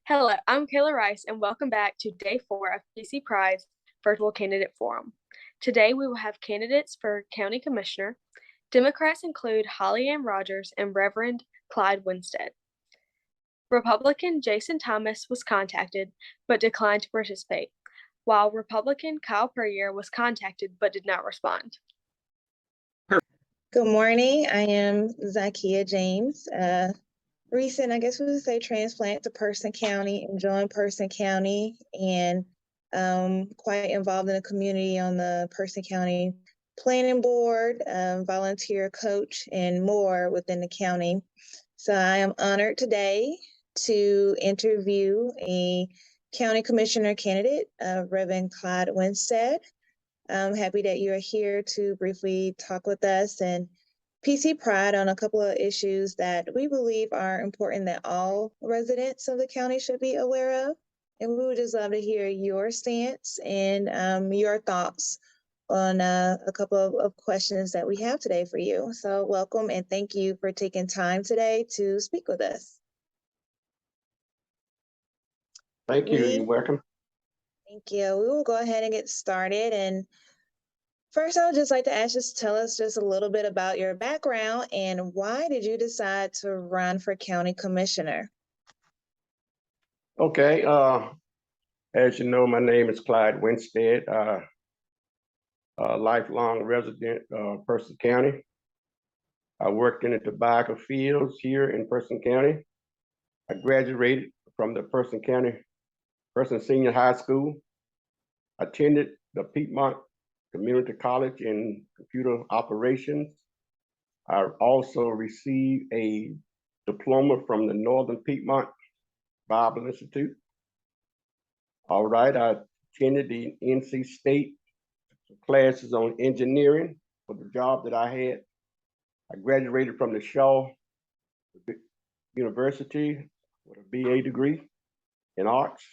Hello, I'm Kayla Rice, and welcome back to Day 4 of PC Pride's Virtual Candidate Forum. Today we will have candidates for County Commissioner. Democrats include Holly Ann Rogers and Reverend Clyde Winstead. Republican Jason Thomas was contacted but declined to participate, while Republican Kyle Puryear was contacted but did not respond. Good morning. I am Zakia James. Recent, I guess we would say, transplant to Person County, enjoying Person County, and quite involved in the community on the Person County Planning Board, volunteer coach, and more within the county. So I am honored today to interview a county commissioner candidate, Reverend Clyde Winstead. I'm happy that you're here to briefly talk with us and PC Pride on a couple of issues that we believe are important that all residents of the county should be aware of. And we would just love to hear your stance and your thoughts on a couple of questions that we have today for you. So welcome and thank you for taking time today to speak with us. Thank you. You're welcome. Thank you. We will go ahead and get started. And first, I would just like to ask you to tell us just a little bit about your background and why did you decide to run for county commissioner? Okay. As you know, my name is Clyde Winstead, a lifelong resident of Person County. I worked in the tobacco fields here in Person County. I graduated from the Person Senior High School. Attended the Piedmont Community College in Computer Operations. I also received a diploma from the Northern Piedmont Bible Institute. All right, I attended the NC State classes on engineering for the job that I had. I graduated from the Shaw University with a BA degree in arts.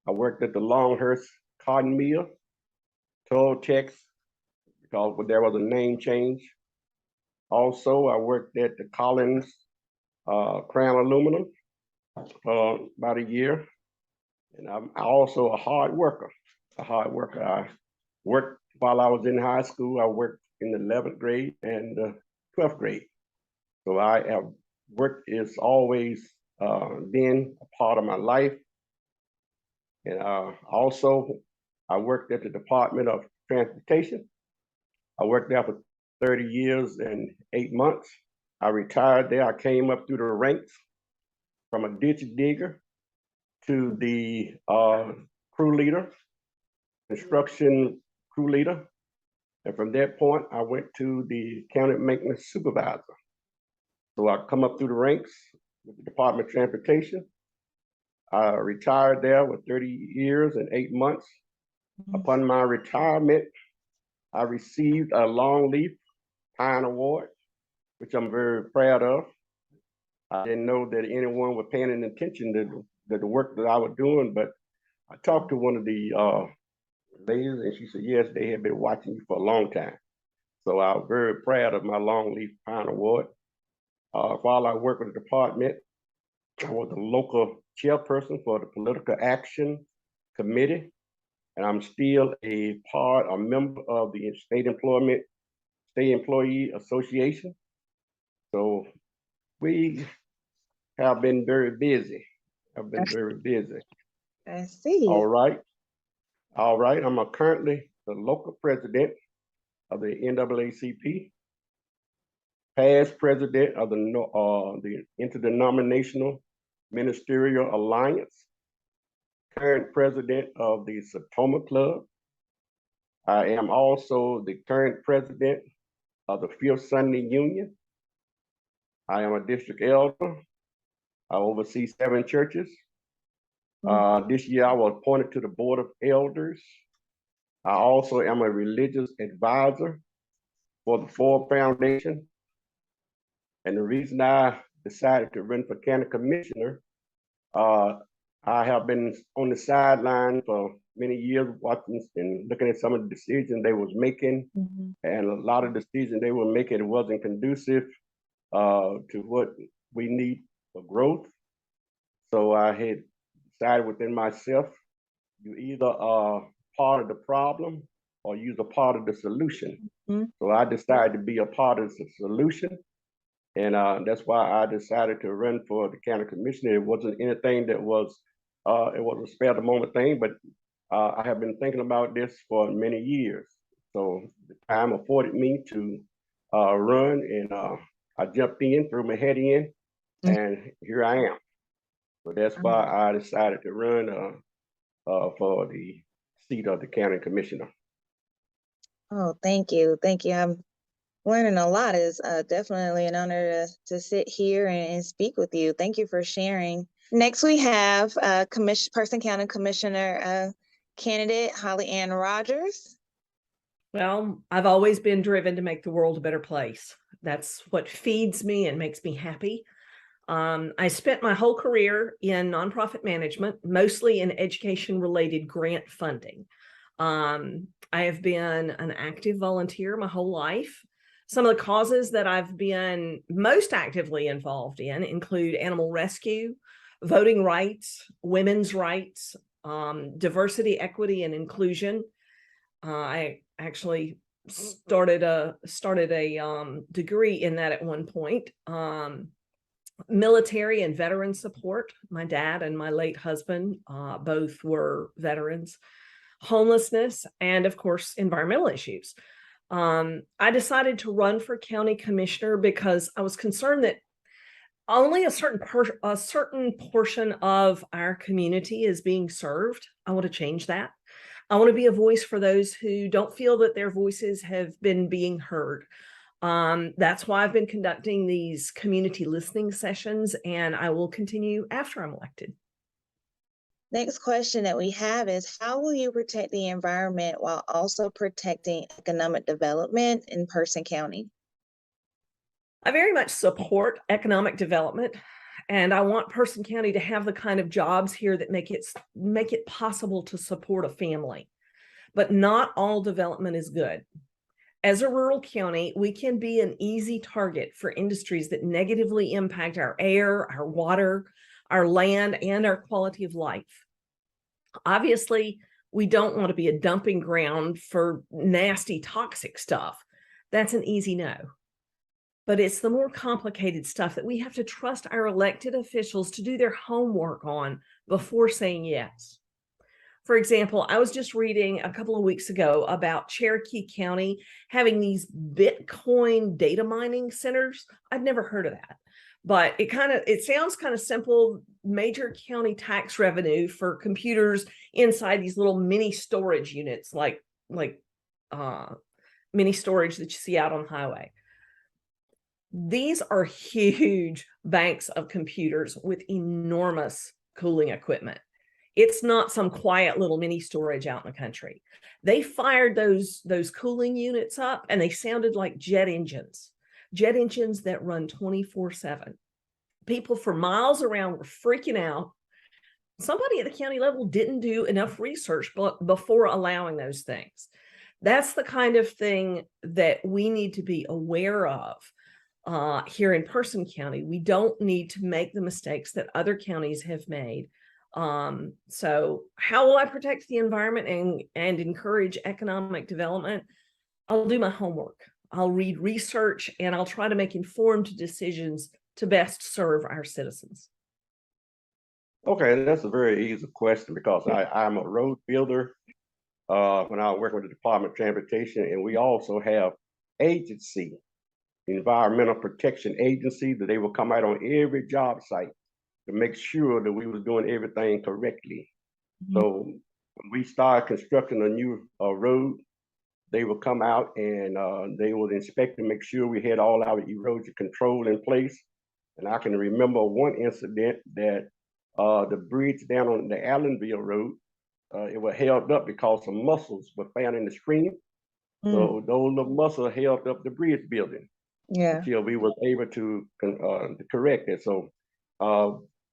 I worked at the Longhurst Cotton Mill, Toll-Tex, because there was a name change. Also, I worked at the Collins Crown Aluminum about a year. And I'm also a hard worker. I worked while I was in high school. I worked in the 11th grade and 12th grade. So work is always been a part of my life. And also, I worked at the Department of Transportation. I worked there for 30 years and 8 months. I retired there. I came up through the ranks from a ditch digger to the crew leader, construction crew leader. And from that point, I went to the county maintenance supervisor. So I come up through the ranks with the Department of Transportation. I retired there with 30 years and 8 months. Upon my retirement, I received a Longleaf Pine Award, which I'm very proud of. I didn't know that anyone was paying any attention to the work that I was doing, but I talked to one of the ladies and she said, yes, they had been watching you for a long time. So I was very proud of my Longleaf Pine Award. While I worked with the department, I was the local chairperson for the Political Action Committee, and I'm still a member of the State Employee Association. So we have been very busy. I see. All right. I'm currently the local president of the NAACP, past president of the Interdenominational Ministerial Alliance, current president of the Satoma Club. I am also the current president of the Fifth Sunday Union. I am a district elder. I oversee 7 churches. This year I was appointed to the Board of Elders. I also am a religious advisor for the Ford Foundation. And the reason I decided to run for county commissioner, I have been on the sideline for many years watching and looking at some of the decisions they was making. And a lot of decisions they were making wasn't conducive to what we need for growth. So I had decided within myself, you either are part of the problem or you're a part of the solution. Mhm. So I decided to be a part of the solution. And that's why I decided to run for the county commissioner. It wasn't anything that was, it was a spare the moment thing, but I have been thinking about this for many years. So the time afforded me to run, and I jumped in, threw my head in, and here I am. So that's why I decided to run for the seat of the county commissioner. Oh, thank you. Thank you. I'm learning a lot. It's definitely an honor to sit here and speak with you. Thank you for sharing. Next, we have Person County Commissioner candidate Holly Ann Rogers. Well, I've always been driven to make the world a better place. That's what feeds me and makes me happy. I spent my whole career in nonprofit management, mostly in education-related grant funding. I have been an active volunteer my whole life. Some of the causes that I've been most actively involved in include animal rescue, voting rights, women's rights, diversity, equity, and inclusion. I actually started a degree in that at one point. Military and veteran support. My dad and my late husband both were veterans. Homelessness, and of course, environmental issues. I decided to run for county commissioner because I was concerned that only a certain portion of our community is being served. I want to change that. I want to be a voice for those who don't feel that their voices have been being heard. That's why I've been conducting these community listening sessions, and I will continue after I'm elected. Next question that we have is, how will you protect the environment while also protecting economic development in Person County? I very much support economic development, and I want Person County to have the kind of jobs here that make it possible to support a family. But not all development is good. As a rural county, we can be an easy target for industries that negatively impact our air, our water, our land, and our quality of life. Obviously, we don't want to be a dumping ground for nasty, toxic stuff. That's an easy no. But it's the more complicated stuff that we have to trust our elected officials to do their homework on before saying yes. For example, I was just reading a couple of weeks ago about Cherokee County having these Bitcoin data mining centers. I'd never heard of that, but it sounds kind of simple. Major county tax revenue for computers inside these little mini storage units, like mini storage that you see out on the highway. These are huge banks of computers with enormous cooling equipment. It's not some quiet little mini storage out in the country. They fired those cooling units up, and they sounded like jet engines that run 24/7. People for miles around were freaking out. Somebody at the county level didn't do enough research before allowing those things. That's the kind of thing that we need to be aware of here in Person County. We don't need to make the mistakes that other counties have made. So how will I protect the environment and encourage economic development? I'll do my homework. I'll read research, and I'll try to make informed decisions to best serve our citizens. Okay, that's a very easy question because I'm a road builder when I work with the Department of Transportation, and we also have agency, Environmental Protection Agency, that they will come out on every job site to make sure that we was doing everything correctly. Mm-hmm. So when we start constructing a new road, they will come out and they will inspect and make sure we had all our erosion control in place. And I can remember one incident that the bridge down on the Allenville Road, it was held up because some mussels were found in the stream. So those little mussels held up the bridge building. Yeah. Until we was able to correct it. So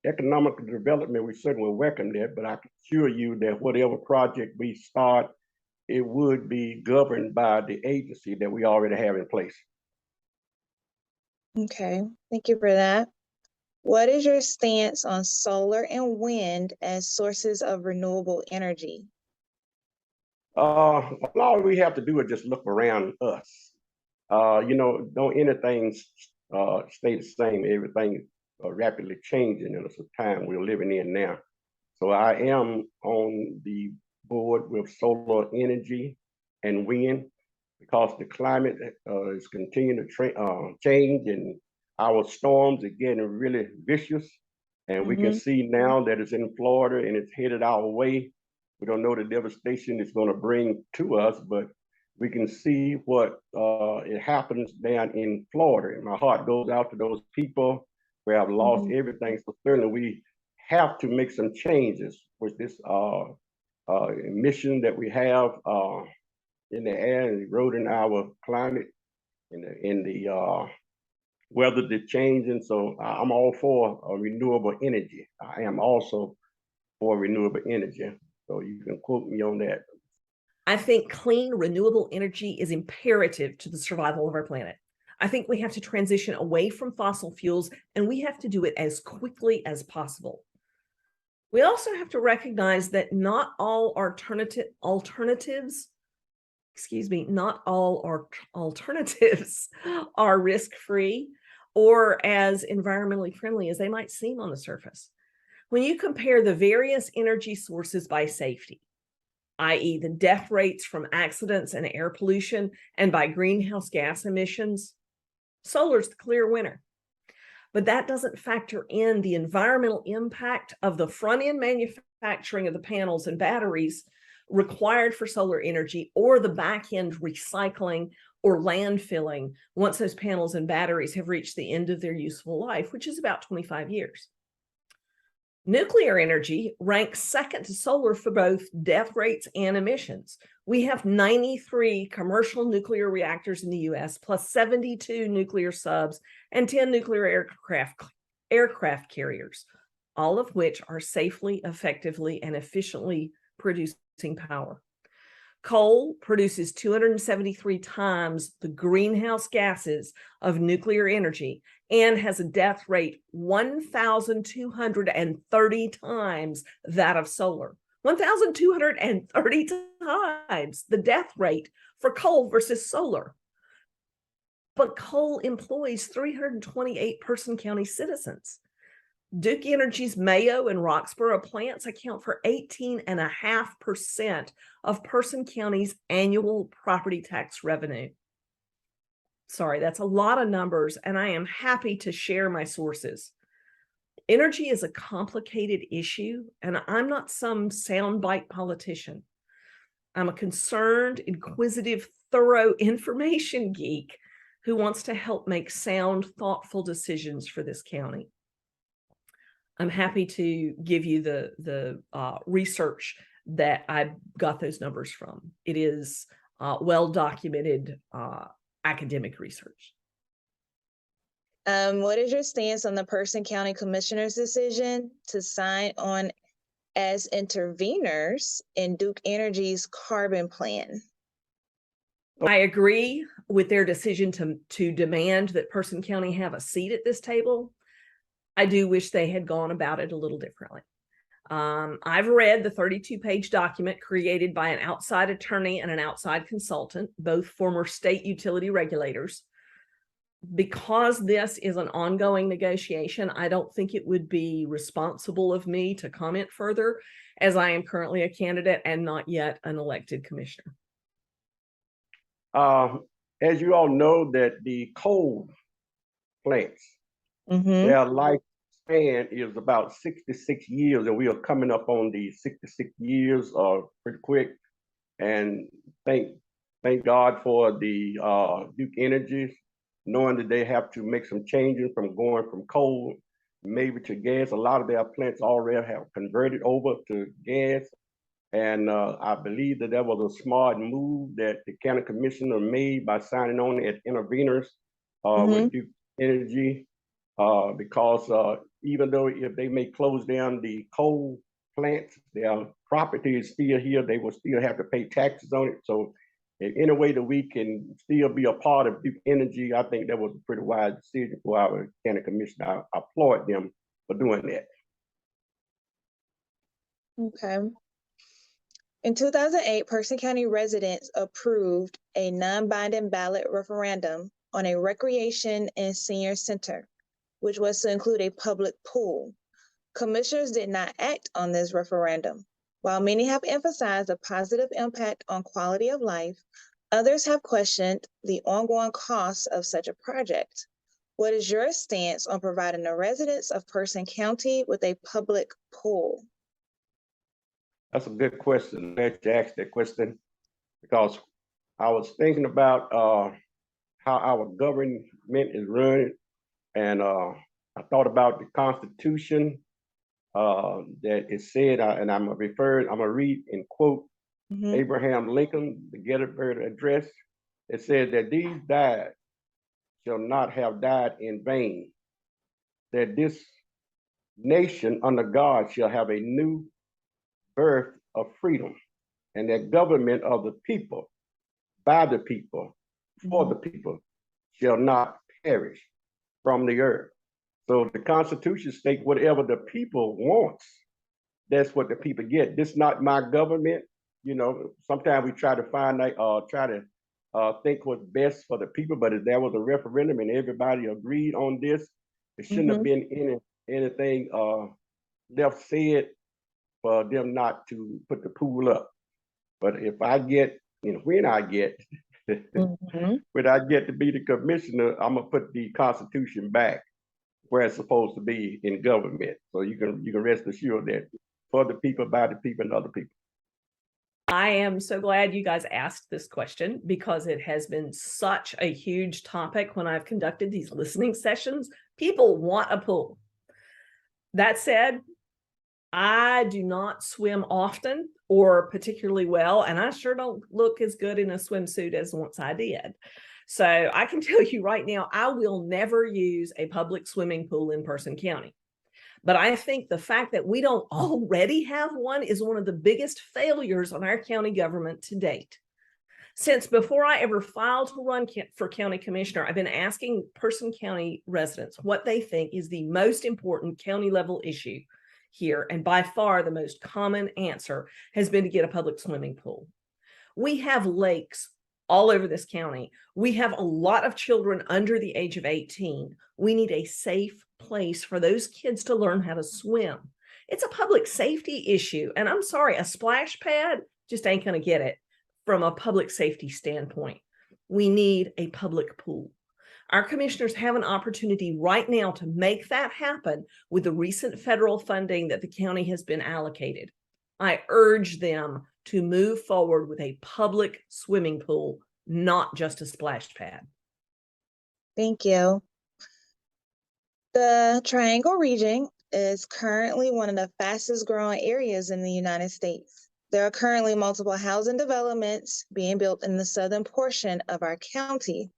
economic development, we certainly welcome that, but I can assure you that whatever project we start, it would be governed by the agency that we already have in place. Okay, thank you for that. What is your stance on solar and wind as sources of renewable energy? All we have to do is just look around us. Don't anything stay the same. Everything rapidly changing, and it's a time we're living in now. So I am on the board with solar energy and wind because the climate is continuing to change, and our storms are getting really vicious. And we can see now that it's in Florida and it's headed our way. We don't know the devastation it's going to bring to us, but we can see what it happens down in Florida. And my heart goes out to those people who have lost everything. So certainly we have to make some changes with this emission that we have in the air and eroding our climate in the weather that's changing. So I'm all for renewable energy. I am also for renewable energy. So you can quote me on that. I think clean, renewable energy is imperative to the survival of our planet. I think we have to transition away from fossil fuels, and we have to do it as quickly as possible. We also have to recognize that not all alternatives are risk-free or as environmentally friendly as they might seem on the surface. When you compare the various energy sources by safety, i.e. the death rates from accidents and air pollution, and by greenhouse gas emissions, solar's the clear winner. But that doesn't factor in the environmental impact of the front-end manufacturing of the panels and batteries required for solar energy, or the back-end recycling or landfilling once those panels and batteries have reached the end of their useful life, which is about 25 years. Nuclear energy ranks second to solar for both death rates and emissions. We have 93 commercial nuclear reactors in the US, plus 72 nuclear subs and 10 nuclear aircraft carriers, all of which are safely, effectively, and efficiently producing power. Coal produces 273 times the greenhouse gases of nuclear energy and has a death rate 1,230 times that of solar. 1,230 times the death rate for coal versus solar. But coal employs 328 Person County citizens. Duke Energy's Mayo and Roxborough plants account for 18.5% of Person County's annual property tax revenue. Sorry, that's a lot of numbers, and I am happy to share my sources. Energy is a complicated issue, and I'm not some soundbite politician. I'm a concerned, inquisitive, thorough information geek who wants to help make sound, thoughtful decisions for this county. I'm happy to give you the research that I got those numbers from. It is well-documented academic research. What is your stance on the Person County Commissioner's decision to sign on as interveners in Duke Energy's carbon plan? I agree with their decision to demand that Person County have a seat at this table. I do wish they had gone about it a little differently. I've read the 32-page document created by an outside attorney and an outside consultant, both former state utility regulators. Because this is an ongoing negotiation, I don't think it would be responsible of me to comment further, as I am currently a candidate and not yet an elected commissioner. As you all know, that the coal plants, their lifespan is about 66 years, and we are coming up on the 66 years pretty quick. And thank God for the Duke Energy, knowing that they have to make some changes from going from coal maybe to gas. A lot of their plants already have converted over to gas. And I believe that was a smart move that the county commissioner made by signing on as interveners with Duke Energy, because even though if they may close down the coal plants, their property is still here. They will still have to pay taxes on it. So in any way that we can still be a part of Duke Energy, I think that was a pretty wise decision for our county commissioner. I applaud them for doing that. Okay. In 2008, Person County residents approved a non-binding ballot referendum on a recreation and senior center, which was to include a public pool. Commissioners did not act on this referendum. While many have emphasized the positive impact on quality of life, others have questioned the ongoing costs of such a project. What is your stance on providing the residents of Person County with a public pool? That's a good question. I'm glad you asked that question because I was thinking about how our government is run, and I thought about the Constitution that it said, and I'm gonna read and quote Abraham Lincoln, the Gettysburg Address. It said that these died shall not have died in vain, that this nation under God shall have a new birth of freedom, and that government of the people, by the people, for the people, shall not perish from the earth. So the Constitution states whatever the people wants, that's what the people get. This is not my government. You know, sometimes we try to find think what's best for the people, but if there was a referendum and everybody agreed on this, it shouldn't have been anything left said for them not to put the pool up. But if I get, when I get, when I get to be the commissioner, I'm gonna put the Constitution back where it's supposed to be in government. So you can rest assured that for the people, by the people, and other people. I am so glad you guys asked this question because it has been such a huge topic when I've conducted these listening sessions. People want a pool. That said, I do not swim often or particularly well, and I sure don't look as good in a swimsuit as once I did. So I can tell you right now, I will never use a public swimming pool in Person County. But I think the fact that we don't already have one is one of the biggest failures on our county government to date. Since before I ever filed to run for county commissioner, I've been asking Person County residents what they think is the most important county level issue here. And by far the most common answer has been to get a public swimming pool. We have lakes all over this county. We have a lot of children under the age of 18. We need a safe place for those kids to learn how to swim. It's a public safety issue. And I'm sorry, a splash pad just ain't going to get it from a public safety standpoint. We need a public pool. Our commissioners have an opportunity right now to make that happen with the recent federal funding that the county has been allocated. I urge them to move forward with a public swimming pool, not just a splash pad. Thank you. The Triangle region is currently one of the fastest growing areas in the United States. There are currently multiple housing developments being built in the southern portion of our county.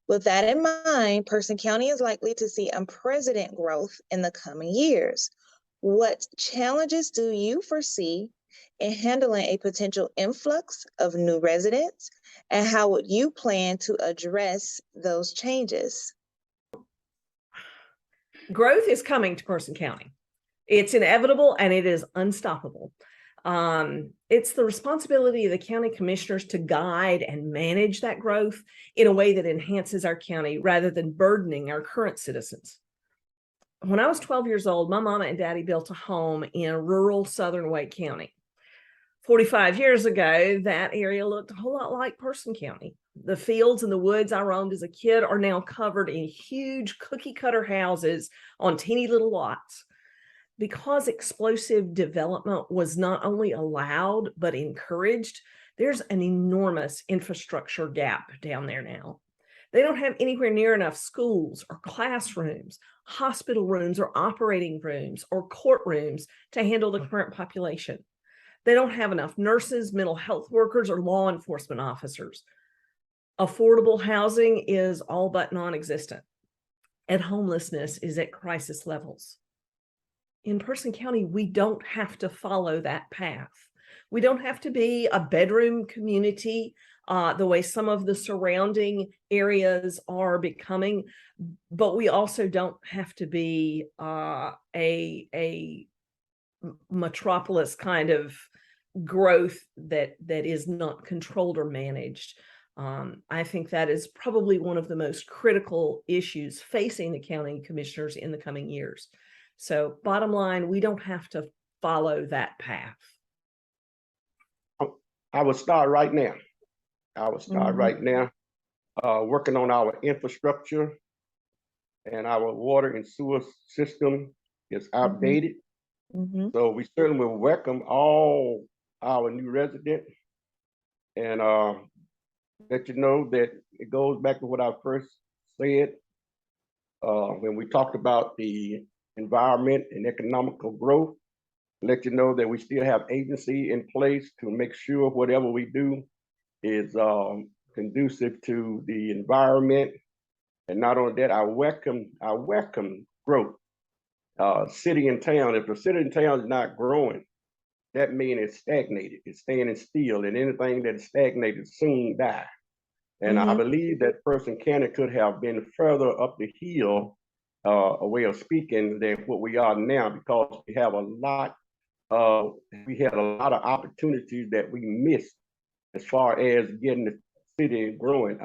With that in mind, Person County is likely to see unprecedented growth in the coming years. What challenges do you foresee in handling a potential influx of new residents, and how would you plan to address those changes? Growth is coming to Person County. It's inevitable and it is unstoppable. It's the responsibility of the county commissioners to guide and manage that growth in a way that enhances our county rather than burdening our current citizens. When I was 12 years old, my mama and daddy built a home in rural southern Wake County. 45 years ago, that area looked a whole lot like Person County. The fields and the woods I roamed as a kid are now covered in huge cookie cutter houses on teeny little lots. Because explosive development was not only allowed, but encouraged, there's an enormous infrastructure gap down there now. They don't have anywhere near enough schools or classrooms, hospital rooms or operating rooms or courtrooms to handle the current population. They don't have enough nurses, mental health workers, or law enforcement officers. Affordable housing is all but non-existent, and homelessness is at crisis levels. In Person County, we don't have to follow that path. We don't have to be a bedroom community the way some of the surrounding areas are becoming, but we also don't have to be a metropolis kind of growth that is not controlled or managed. I think that is probably one of the most critical issues facing the county commissioners in the coming years. So bottom line, we don't have to follow that path. I will start right now. Working on our infrastructure, and our water and sewer system is outdated. So we certainly will welcome all our new residents, and let you know that it goes back to what I first said when we talked about the environment and economical growth. Let you know that we still have agency in place to make sure whatever we do is conducive to the environment. And not only that, I welcome growth. City and town, if the city and town is not growing, that means it's stagnated, it's standing still, and anything that is stagnated soon die. And I believe that Person County could have been further up the hill, a way of speaking, than what we are now, because we had a lot of opportunities that we missed as far as getting the city growing.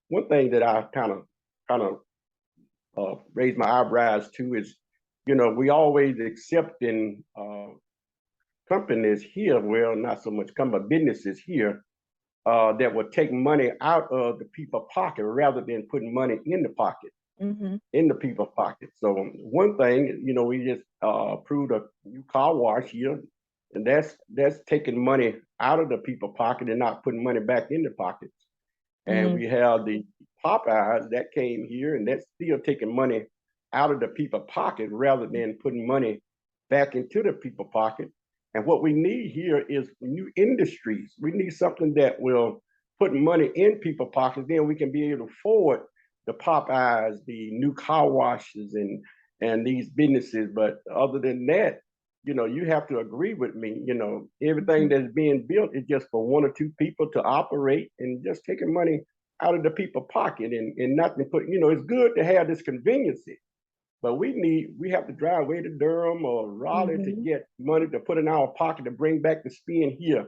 One thing that I kind of raised my eyebrows to is, we always accepting companies here, well, not so much company, businesses here, that would take money out of the people's pocket rather than putting money in the pocket, in the people's pocket. So one thing, we just approved a new car wash here, and that's taking money out of the people's pocket and not putting money back in the pockets. And we have the Popeyes that came here, and that's still taking money out of the people's pocket rather than putting money back into the people's pocket. And what we need here is new industries. We need something that will put money in people's pockets. Then we can be able to afford the Popeyes, the new car washes, and these businesses. But other than that, you have to agree with me. Everything that's being built is just for one or two people to operate and just taking money out of the people's pocket and nothing put. It's good to have this conveniency, but we have to drive way to Durham or Raleigh to get money to put in our pocket to bring back the spin here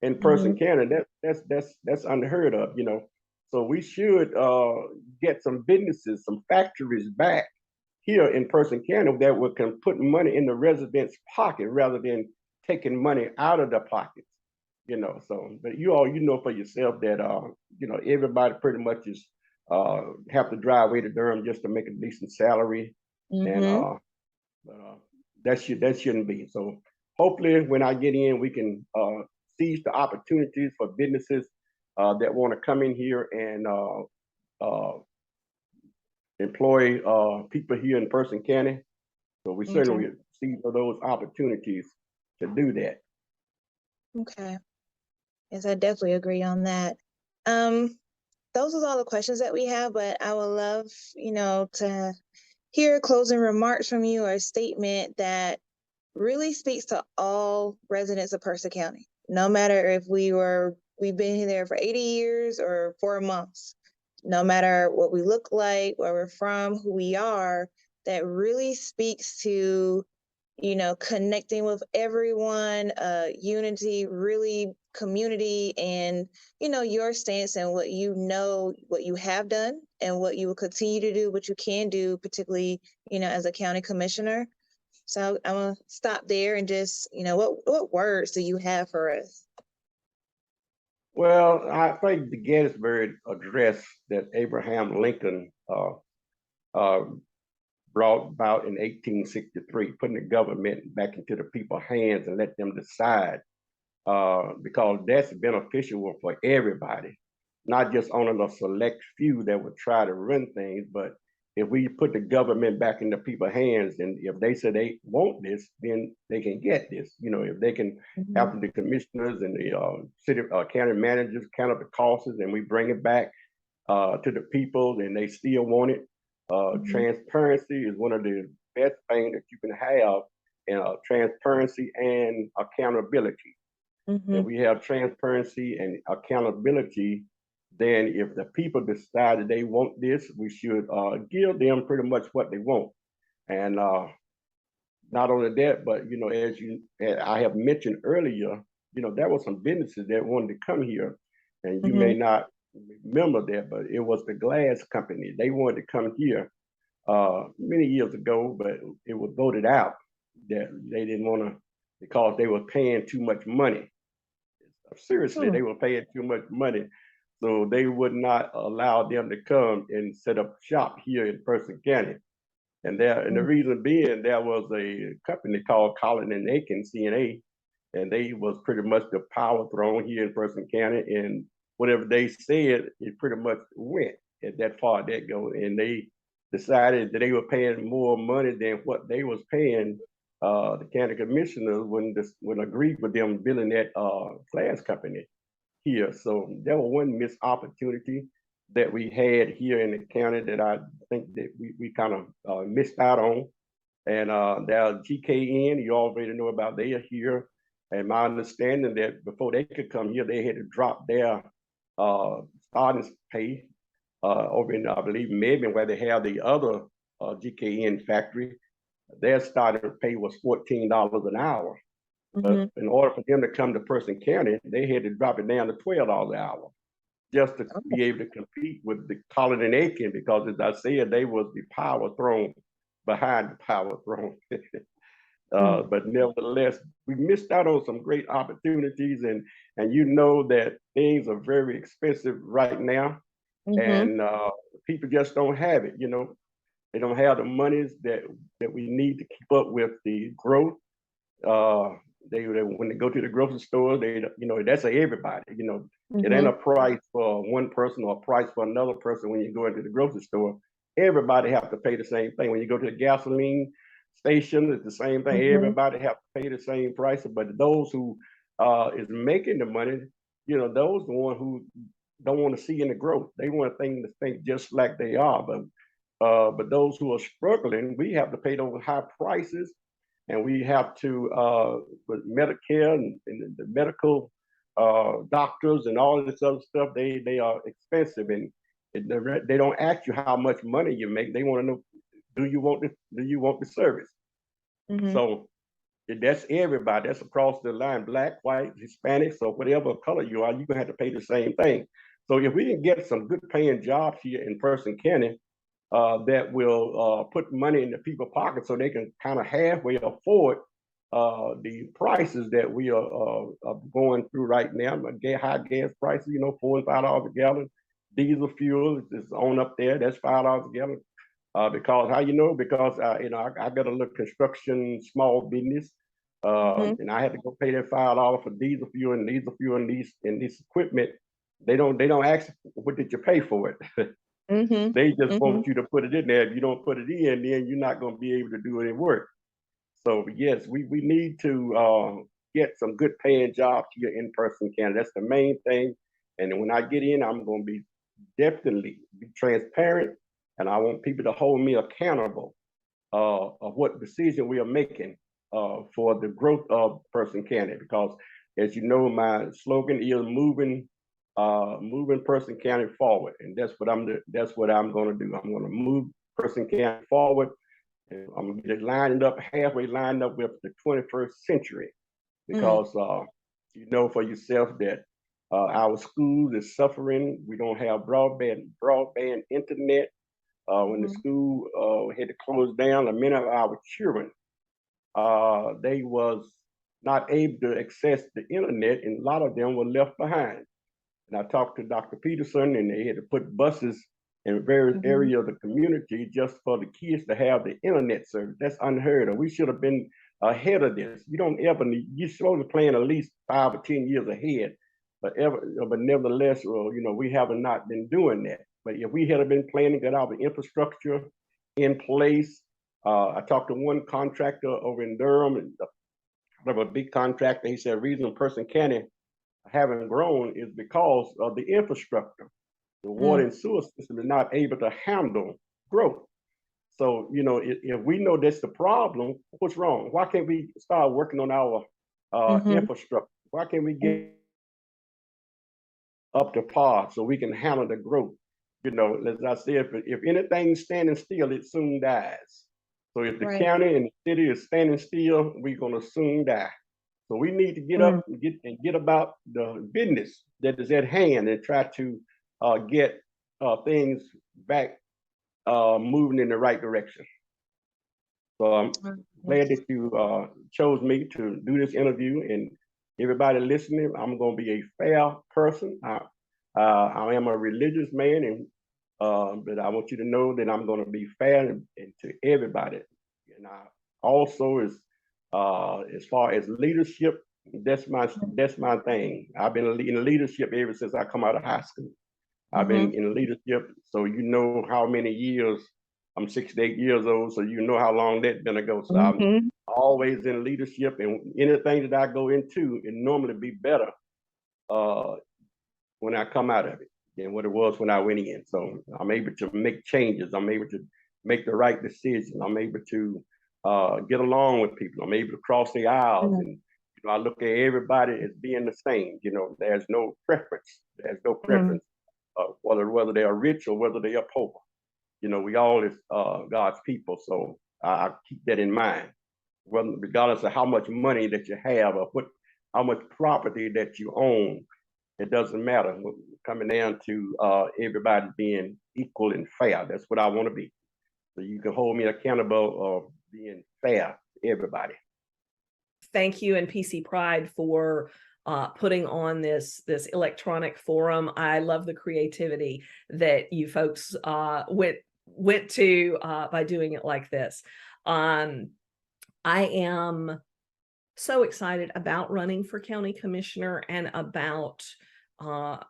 in Person County. That's unheard of, So we should get some businesses, some factories back here in Person County that can put money in the residents' pocket rather than taking money out of the pockets. So, but you know for yourself that everybody pretty much is have to drive way to Durham just to make a decent salary. And that shouldn't be. So hopefully when I get in, we can seize the opportunities for businesses that want to come in here and employ people here in Person County. So we certainly seize those opportunities to do that. Okay. Yes, I definitely agree on that. Those are all the questions that we have, but I would love, to hear closing remarks from you or a statement that really speaks to all residents of Person County, no matter if we've been there for 80 years or 4 months, no matter what we look like, where we're from, who we are, that really speaks to, connecting with everyone, unity, really community, and, your stance and what you have done and what you will continue to do, what you can do, particularly, as a county commissioner. So I'm gonna stop there and just, what words do you have for us? Well, I think the Gettysburg Address that Abraham Lincoln brought about in 1863, putting the government back into the people's hands and let them decide, because that's beneficial for everybody, not just only a select few that would try to run things. But if we put the government back in the people's hands, and if they say they want this, then they can get this. If they can, after the commissioners and the city county managers count up the costs, and we bring it back to the people, and they still want it. Transparency is one of the best things that you can have, transparency and accountability. Mhm. we have transparency and accountability, then if the people decide that they want this, we should give them pretty much what they want. And not only that, but as I have mentioned earlier, there were some businesses that wanted to come here, and you may Mhm. not remember that, but it was the glass company. They wanted to come here many years ago, but it was voted out that they didn't want to because they were paying too much money. Seriously, Hmm. they were paying too much money, so they would not allow them to come and set up shop here in Person County. And the Mm. reason being, there was a company called Collin and Aiken CNA, and they was pretty much the power throne here in Person County, and whatever they said, it pretty much went at that far that go. And they decided that they were paying more money than what they was paying. The county commissioners wouldn't agree with them building that glass company here. So there was one missed opportunity that we had here in the county that I think that we kind of missed out on. And there's GKN, you already know about, they are here. And my understanding that before they could come here, they had to drop their starting pay over in, I believe, Mebane, where they have the other GKN factory. Their starting pay was $14 an hour. But Mhm. in order for them to come to Person County, they had to drop it down to $12 an hour just to Oh. be able to compete with the Collin and Aiken, because as I said, they was the power throne behind the power throne. Mm. But nevertheless, we missed out on some great opportunities, and you know that things are very expensive right now, Mhm. and people just don't have it. They don't have the monies that we need to keep up with the growth. Uh, they when they go to the grocery store, that's a everybody. It ain't a Mhm. price for one person or a price for another person when you go into the grocery store. Everybody have to pay the same thing. When you go to the gasoline station, it's the same thing. Mhm. Everybody have to pay the same price. But those who is making the money, those the one who don't want to see any growth. They want things to think just like they are. But those who are struggling, we have to pay those high prices, and we have to with Medicare and the medical doctors and all of this other stuff. They are expensive, and they don't ask you how much money you make. They want to know, do you want the service? Mhm. So that's everybody. That's across the line, black, white, Hispanic, so whatever color you are, you're gonna have to pay the same thing. So if we can get some good paying jobs here in Person County, that will put money in the people's pockets so they can kind of halfway afford the prices that we are going through right now. High gas prices, $4 and $5 a gallon. Diesel fuel is on up there. That's $5 a gallon. Because how you know? Because I got a little construction small business, Mhm. and I had to go pay that $5 for diesel fuel and these equipment. They don't ask what did you pay for it. Mhm. They just Mhm. want you to put it in there. If you don't put it in, then you're not going to be able to do any work. So yes, we need to get some good paying jobs here in Person County. That's the main thing. And when I get in, I'm going to be definitely be transparent, and I want people to hold me accountable of what decision we are making for the growth of Person County. Because as you know, my slogan is moving Person County forward, and that's what I'm going to do. I'm going to move Person County forward, and I'm going to get it halfway lined up with the 21st century. Mm. Because you know for yourself that our schools is suffering. We don't have broadband internet. When the Mhm. school had to close down, many of our children they was not able to access the internet, and a lot of them were left behind. And I talked to Dr. Peterson, and they had to put buses in various Mhm. areas of the community just for the kids to have the internet service. That's unheard of. We should have been ahead of this. You don't ever need, you're supposed to plan at least 5 or 10 years ahead. But nevertheless, we have not been doing that. But if we had been planning, got our infrastructure in place, I talked to one contractor over in Durham, and a big contractor. He said, reason Person County haven't grown is because of the infrastructure. The water Mm. and sewer system is not able to handle growth. So, if we know that's the problem, what's wrong? Why can't we start working on our Mhm. infrastructure? Why can't we get up to par so we can handle the growth? You know, as I said, if anything's standing still, it soon dies. So if the Right. county and the city is standing still, we're gonna soon die. So we need to get up and get about the business that is at hand and try to get things back moving in the right direction. So I'm glad that you chose me to do this interview, and everybody listening, I'm going to be a fair person. I am a religious man, and but I want you to know that I'm going to be fair and to everybody. And I also as far as leadership, that's my thing. I've been in leadership ever since I come out of high school. I've been in leadership, so you know how many years. I'm 68 years old, so you know how long that's been ago. So I'm always in leadership, and anything that I go into, it normally be better when I come out of it than what it was when I went in. So I'm able to make changes. I'm able to make the right decisions. I'm able to get along with people. I'm able to cross the aisles, and you know, I look at everybody as being the same. You know, there's no preference. There's no preference whether they are rich or whether they are poor. You know, we all is God's people, so I keep that in mind. Regardless of how much money that you have or how much property that you own, it doesn't matter. We're coming down to everybody being equal and fair. That's what I want to be. So you can hold me accountable of being fair to everybody. Thank you and PC Pride for putting on this electronic forum. I love the creativity that you folks went to by doing it like this. I am so excited about running for county commissioner and about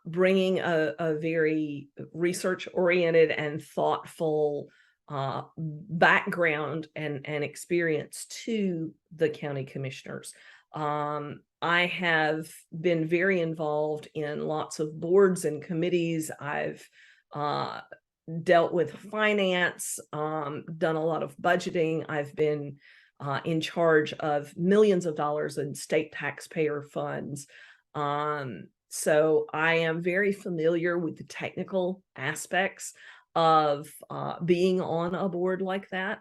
bringing a very research-oriented and thoughtful background and experience to the county commissioners. I have been very involved in lots of boards and committees. I've dealt with finance, done a lot of budgeting. I've been in charge of millions of dollars in state taxpayer funds. So I am very familiar with the technical aspects of being on a board like that.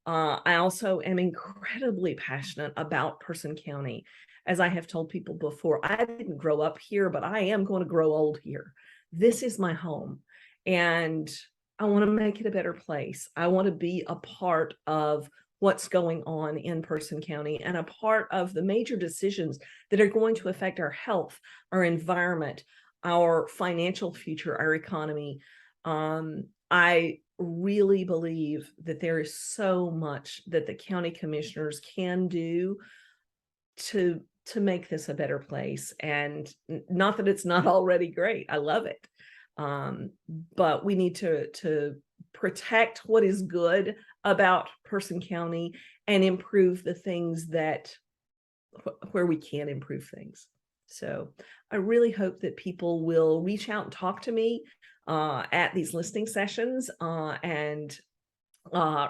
I also am incredibly passionate about Person County. As I have told people before, I didn't grow up here, but I am going to grow old here. This is my home, and I want to make it a better place. I want to be a part of what's going on in Person County and a part of the major decisions that are going to affect our health, our environment, our financial future, our economy. I really believe that there is so much that the county commissioners can do to make this a better place. And not that it's not already great. I love it. But we need to protect what is good about Person County and improve the things where we can improve things. So I really hope that people will reach out and talk to me at these listening sessions and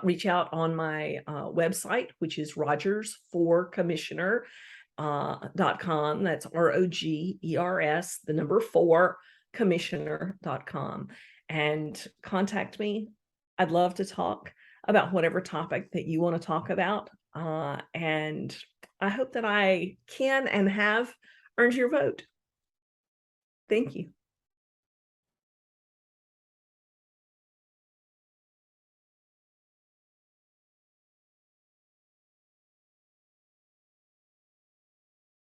reach out on my website, which is rogersforcommissioner.com. That's ROGERS, the number 4, commissioner.com, and contact me. I'd love to talk about whatever topic that you want to talk about. And I hope that I can and have earned your vote. Thank you.